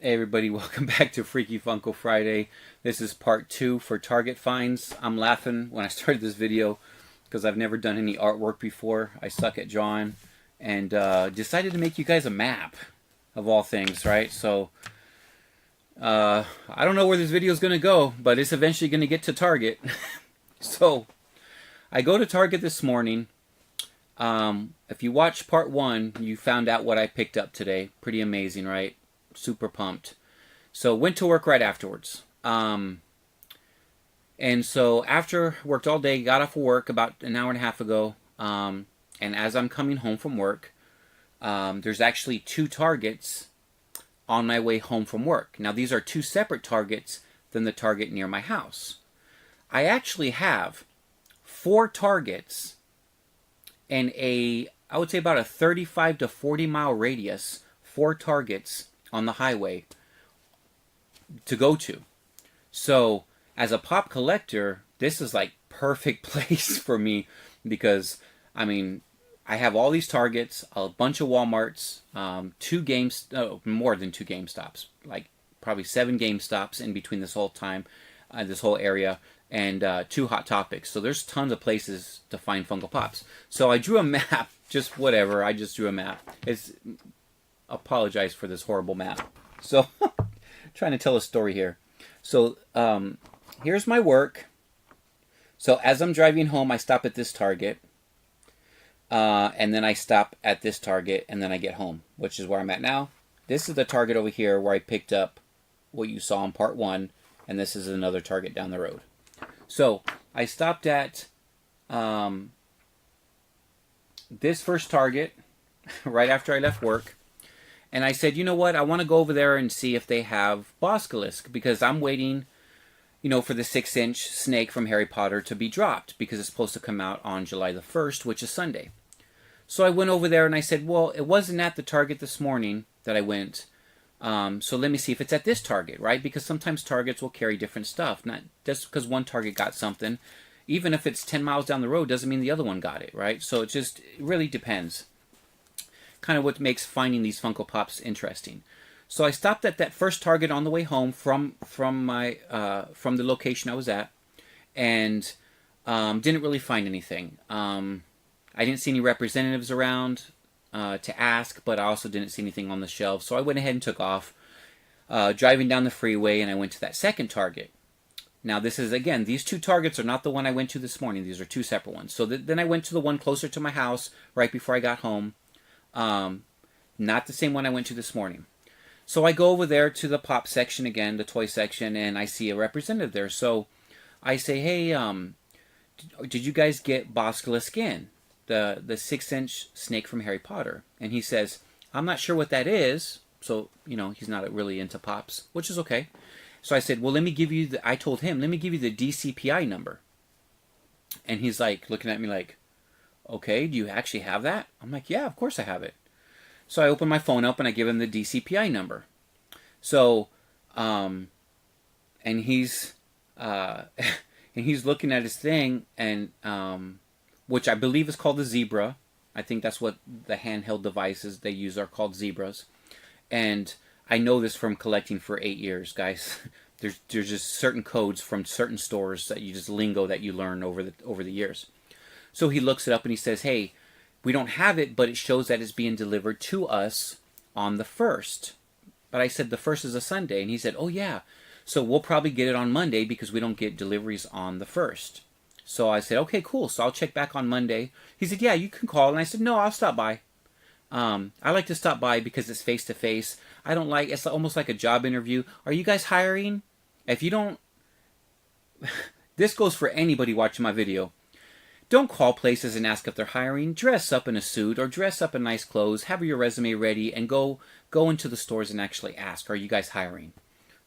Hey everybody, welcome back to Freaky Funko Friday. This is part 2 for Target finds. I'm laughing when I started this video because I've never done any artwork before. I suck at drawing and decided to make you guys a map of all things, right? So I don't know where this video is going to go, but it's eventually going to get to Target. So I go to Target this morning. If you watched part 1, you found out what I picked up today. Pretty amazing, right? Super pumped. So went to work right afterwards. And so after worked all day, got off of work about an hour and a half ago. And as I'm coming home from work, there's actually 2 Targets on my way home from work. Now these are 2 separate Targets than the Target near my house. I actually have 4 Targets in I would say about a 35 to 40 mile radius, 4 Targets on the highway to go to. So as a pop collector, this is like perfect place for me because I mean I have all these Targets, a bunch of Walmarts, more than 2 GameStops, like probably 7 GameStops in between this whole time, this whole area, and 2 Hot Topics. So there's tons of places to find Funko Pops. So I drew a map, just whatever. I just drew a map. Apologize for this horrible map. So trying to tell a story here. So here's my work. So as I'm driving home, I stop at this Target, and then I stop at this Target, and then I get home, which is where I'm at now. This is the Target over here where I picked up what you saw in part 1, and this is another Target down the road. So I stopped at this first Target right after I left work. And I said, you know what, I want to go over there and see if they have Boscalisk, because I'm waiting, for the 6-inch snake from Harry Potter to be dropped, because it's supposed to come out on July the 1st, which is Sunday. So I went over there and I said, well, it wasn't at the Target this morning that I went, so let me see if it's at this Target, right? Because sometimes Targets will carry different stuff. Not just because one Target got something, even if it's 10 miles down the road, doesn't mean the other one got it, right? So it really depends. Kind of what makes finding these Funko Pops interesting. So I stopped at that first Target on the way home from the location I was at, and didn't really find anything. I didn't see any representatives around to ask, but I also didn't see anything on the shelves. So I went ahead and took off, driving down the freeway, and I went to that second Target. Now this is, again, these 2 Targets are not the one I went to this morning. These are 2 separate ones. So then I went to the one closer to my house right before I got home. Not the same one I went to this morning. So I go over there to the pop section again, the toy section, and I see a representative there. So I say, hey, did you guys get Boscalisk in? The 6-inch snake from Harry Potter? And he says, I'm not sure what that is. So, he's not really into pops, which is okay. So I said, well, I told him, let me give you the DCPI number. And he's like, looking at me like, okay, do you actually have that? I'm like, yeah, of course I have it. So I open my phone up and I give him the DCPI number. So, and he's and he's looking at his thing, and which I believe is called the Zebra. I think that's what the handheld devices they use are called, Zebras. And I know this from collecting for 8 years, guys. There's just certain codes from certain stores that you just lingo that you learn over the years. So he looks it up and he says, hey, we don't have it, but it shows that it's being delivered to us on the 1st. But I said the 1st is a Sunday. And he said, oh yeah, so we'll probably get it on Monday because we don't get deliveries on the 1st. So I said, okay, cool. So I'll check back on Monday. He said, yeah, you can call. And I said, no, I'll stop by. I like to stop by because it's face-to-face. It's almost like a job interview. Are you guys hiring? If you don't, this goes for anybody watching my video. Don't call places and ask if they're hiring. Dress up in a suit or dress up in nice clothes. Have your resume ready and go into the stores and actually ask, are you guys hiring?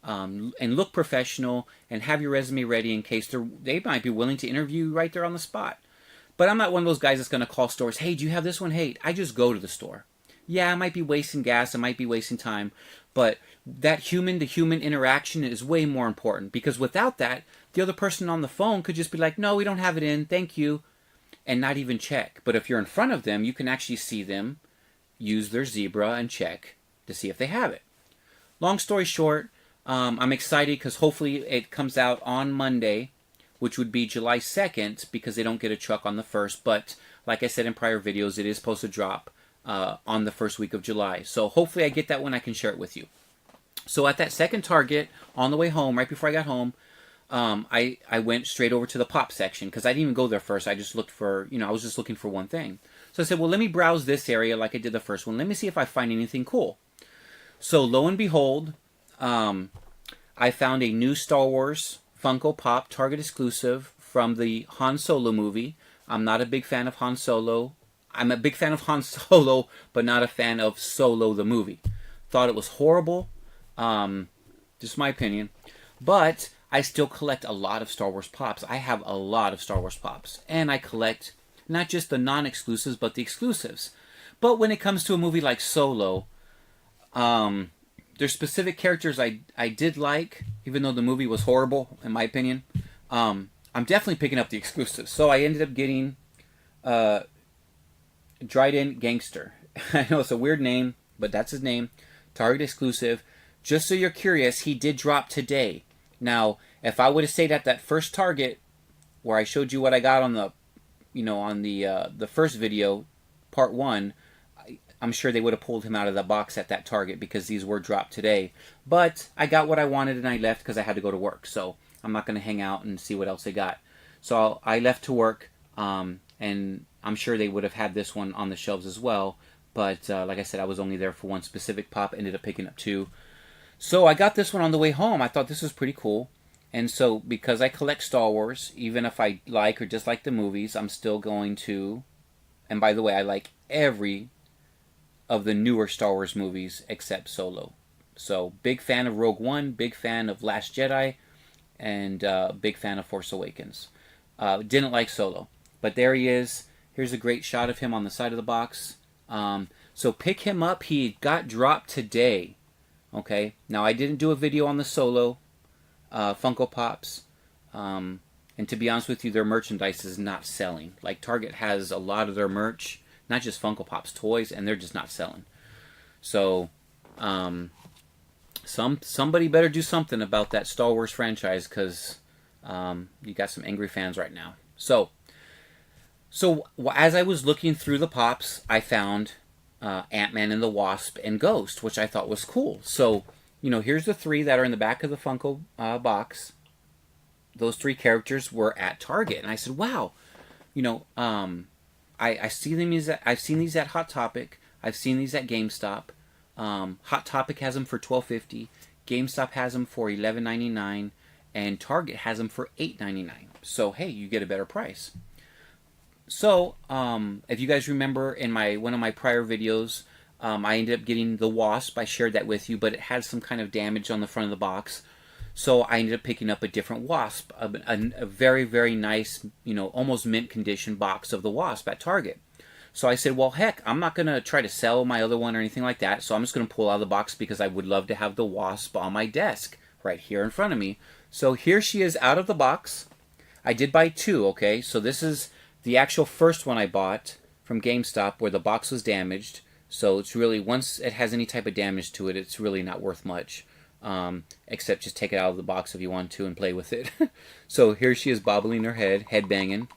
And look professional and have your resume ready in case they might be willing to interview you right there on the spot. But I'm not one of those guys that's going to call stores, hey, do you have this one? Hey, I just go to the store. Yeah, I might be wasting gas. I might be wasting time. But that human-to-human interaction is way more important, because without that, the other person on the phone could just be like, no, we don't have it in. Thank you. And not even check. But if you're in front of them, you can actually see them use their Zebra and check to see if they have it. long story short, I'm excited because hopefully it comes out on Monday, which would be July 2nd, because they don't get a truck on the 1st. But like I said in prior videos, it is supposed to drop on the first week of July. So hopefully I get that when I can share it with you. So at that second Target, on the way home, right before I got home, I went straight over to the pop section because I didn't even go there first. I just looked for, I was just looking for one thing. So I said, well, let me browse this area like I did the first one. Let me see if I find anything cool. So lo and behold, I found a new Star Wars Funko Pop Target exclusive from the Han Solo movie. I'm not a big fan of Han Solo. I'm a big fan of Han Solo, but not a fan of Solo the movie. Thought it was horrible. Just my opinion. But I still collect a lot of Star Wars Pops. I have a lot of Star Wars Pops. And I collect not just the non-exclusives, but the exclusives. But when it comes to a movie like Solo, there's specific characters I did like, even though the movie was horrible, in my opinion. I'm definitely picking up the exclusives. So I ended up getting Dryden Gangster. I know it's a weird name, but that's his name. Target exclusive. Just so you're curious, he did drop today. Now, if I would have stayed at that first Target where I showed you what I got on the, on the first video, part 1, I'm sure they would have pulled him out of the box at that Target because these were dropped today. But I got what I wanted and I left because I had to go to work. So I'm not going to hang out and see what else they got. So I left to work, and I'm sure they would have had this one on the shelves as well. But like I said, I was only there for one specific pop. Ended up picking up 2. So I got this one on the way home. I thought this was pretty cool. And so because I collect Star Wars, even if I like or dislike the movies, I'm still going to... And by the way, I like every of the newer Star Wars movies except Solo. So big fan of Rogue One, big fan of Last Jedi, and big fan of Force Awakens. Didn't like Solo. But there he is. Here's a great shot of him on the side of the box. So pick him up. He got dropped today. Okay, now I didn't do a video on the Solo Funko Pops, and to be honest with you, their merchandise is not selling. Like Target has a lot of their merch, not just Funko Pops, toys, and they're just not selling. So, somebody better do something about that Star Wars franchise because you got some angry fans right now. So as I was looking through the Pops, I found Ant-Man and the Wasp and Ghost, which I thought was cool. So, here's the 3 that are in the back of the Funko box. Those 3 characters were at Target, and I said, "Wow, I see them. I've seen these at Hot Topic. I've seen these at GameStop. Hot Topic has them for $12.50. GameStop has them for $11.99, and Target has them for $8.99. So hey, you get a better price." So, if you guys remember in one of my prior videos, I ended up getting the Wasp. I shared that with you, but it had some kind of damage on the front of the box. So I ended up picking up a different Wasp, a very, very nice, almost mint condition box of the Wasp at Target. So I said, well, heck, I'm not going to try to sell my other one or anything like that. So I'm just going to pull out of the box because I would love to have the Wasp on my desk right here in front of me. So here she is out of the box. I did buy 2, okay? So this is the actual first one I bought from GameStop where the box was damaged. So it's really, once it has any type of damage to it, it's really not worth much. Except just take it out of the box if you want to and play with it. So here she is bobbling her head banging.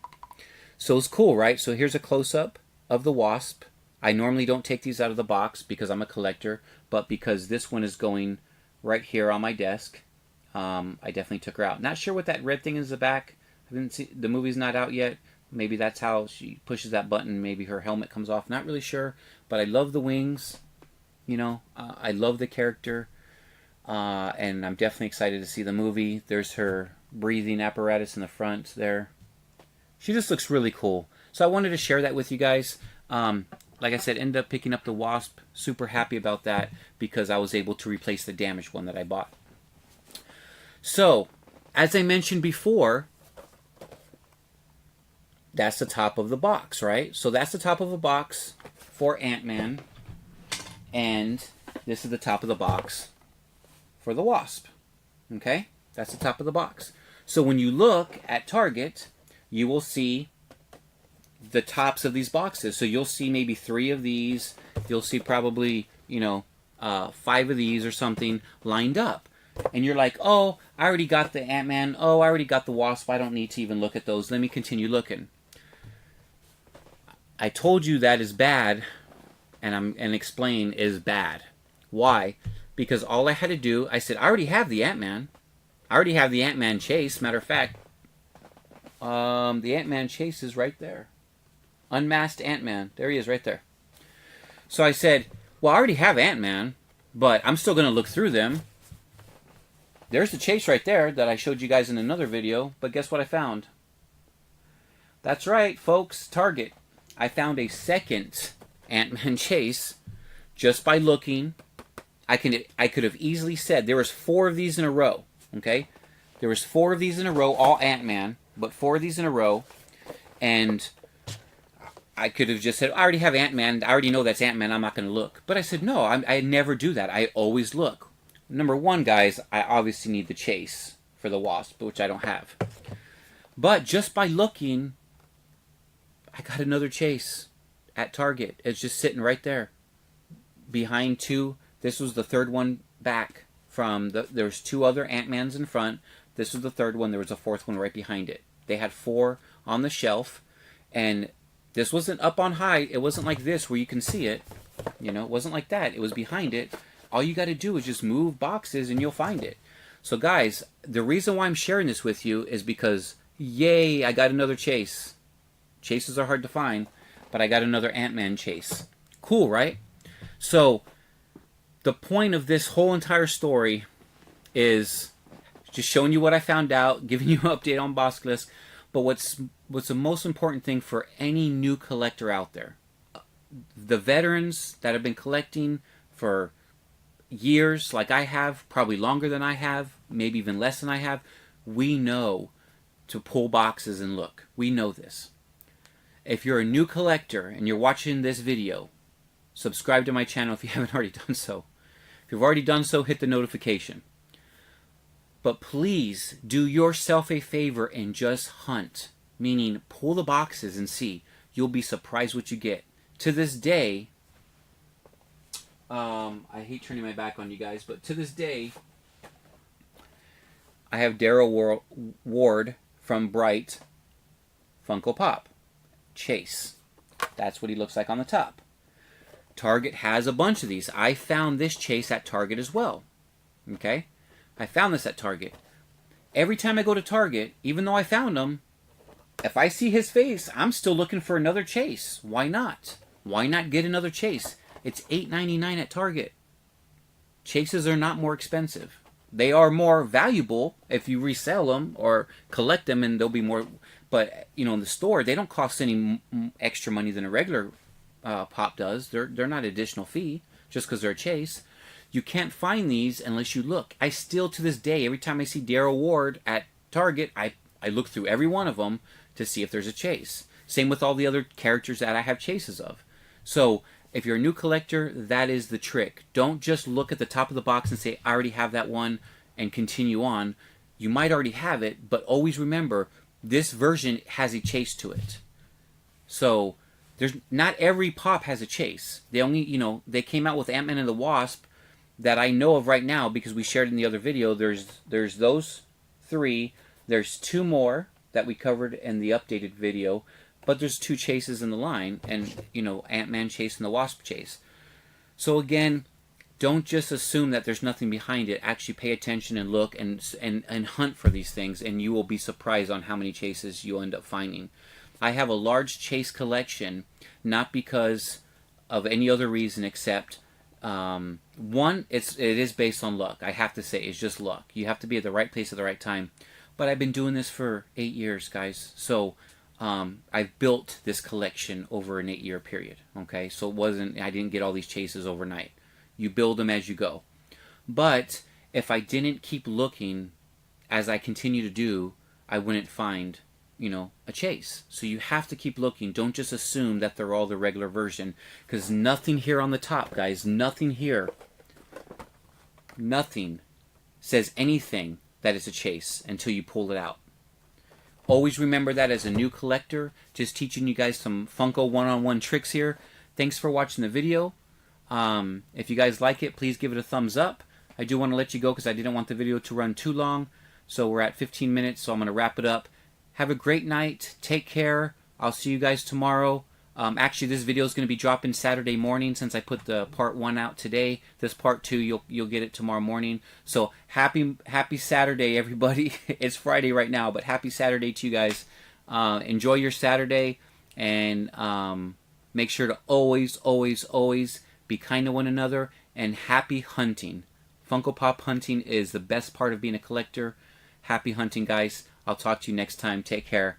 So it's cool, right? So here's a close-up of the Wasp. I normally don't take these out of the box because I'm a collector, but because this one is going right here on my desk, I definitely took her out. Not sure what that red thing is in the back. I didn't see, the movie's not out yet. Maybe that's how she pushes that button. Maybe her helmet comes off. Not really sure. But I love the wings. I love the character. And I'm definitely excited to see the movie. There's her breathing apparatus in the front there. She just looks really cool. So I wanted to share that with you guys. Like I said, ended up picking up the Wasp. Super happy about that because I was able to replace the damaged one that I bought. So, as I mentioned before, that's the top of the box, right? So that's the top of the box for Ant-Man. And this is the top of the box for the Wasp. Okay? That's the top of the box. So when you look at Target, you will see the tops of these boxes. So you'll see maybe 3 of these. You'll see probably, 5 of these or something lined up. And you're like, oh, I already got the Ant-Man. Oh, I already got the Wasp. I don't need to even look at those. Let me continue looking. I told you that is bad, and explain is bad. Why? Because all I had to do, I said, I already have the Ant-Man. I already have the Ant-Man chase. Matter of fact, the Ant-Man chase is right there. Unmasked Ant-Man. There he is right there. So I said, well, I already have Ant-Man, but I'm still going to look through them. There's the chase right there that I showed you guys in another video, but guess what I found? That's right, folks, Target. I found a second Ant-Man chase just by looking. I could have easily said there was 4 of these in a row, okay? There was 4 of these in a row, all Ant-Man, but 4 of these in a row, and I could have just said, I already have Ant-Man. I already know that's Ant-Man. I'm not going to look. But I said, no, I never do that. I always look. Number one, guys, I obviously need the chase for the Wasp, which I don't have. But just by looking, I got another chase at Target. It's just sitting right there behind 2. This was the 3rd one back from there's 2 other Ant-Mans in front. This was the 3rd one. There was a 4th one right behind it. They had 4 on the shelf, and this wasn't up on high. It wasn't like this where you can see it. You know, it wasn't like that. It was behind it. All you got to do is just move boxes and you'll find it. So guys, the reason why I'm sharing this with you is because, yay, I got another chase. Chases are hard to find, but I got another Ant-Man chase. Cool, right? So the point of this whole entire story is just showing you what I found out, giving you an update on Basilisk. But what's the most important thing for any new collector out there? The veterans that have been collecting for years, like I have, probably longer than I have, maybe even less than I have, we know to pull boxes and look. We know this. If you're a new collector and you're watching this video, subscribe to my channel if you haven't already done so. If you've already done so, hit the notification. But please do yourself a favor and just hunt. Meaning, pull the boxes and see. You'll be surprised what you get. To this day, I hate turning my back on you guys, but to this day, I have Daryl Ward from Bright Funko Pop. Chase. That's what he looks like on the top. Target has a bunch of these. I found this chase at Target as well. Okay? I found this at Target. Every time I go to Target, even though I found him, if I see his face, I'm still looking for another chase. Why not? Why not get another chase? It's $8.99 at Target. Chases are not more expensive. They are more valuable if you resell them or collect them, and they'll be more. But you know, in the store, they don't cost any extra money than a regular pop does. They're not additional fee just because they're a chase. You can't find these unless you look. I still, to this day, every time I see Daryl Ward at Target, I look through every one of them to see if there's a chase. Same with all the other characters that I have chases of. So if you're a new collector, that is the trick. Don't just look at the top of the box and say, I already have that one, and continue on. You might already have it, but always remember, this version has a chase to it. So there's not every pop has a chase. They only, you know, they came out with Ant-Man and the Wasp that I know of right now because we shared in the other video. There's those 3. There's 2 more that we covered in the updated video, but there's 2 chases in the line, and you know, Ant-Man chase and the Wasp chase. So again, don't just assume that there's nothing behind it. Actually pay attention and look and hunt for these things, and you will be surprised on how many chases you'll end up finding. I have a large chase collection, not because of any other reason except one, it is based on luck. I have to say, it's just luck. You have to be at the right place at the right time. But I've been doing this for 8 years, guys. So I've built this collection over an 8-year period. Okay, so I didn't get all these chases overnight. You build them as you go. But if I didn't keep looking, as I continue to do, I wouldn't find, you know, a chase. So you have to keep looking. Don't just assume that they're all the regular version, because nothing here on the top, guys, nothing here, nothing says anything that it's a chase until you pull it out. Always remember that as a new collector. Just teaching you guys some Funko one-on-one tricks here. Thanks for watching the video. If you guys like it, please give it a thumbs up. I do want to let you go because I didn't want the video to run too long. So we're at 15 minutes, so I'm going to wrap it up. Have a great night. Take care. I'll see you guys tomorrow. Actually, this video is going to be dropping Saturday morning since I put the part 1 out today. This part 2, you'll get it tomorrow morning. So happy Saturday, everybody. It's Friday right now, but happy Saturday to you guys. Enjoy your Saturday, and make sure to always, always, always be kind to one another, and happy hunting. Funko Pop hunting is the best part of being a collector. Happy hunting, guys. I'll talk to you next time. Take care.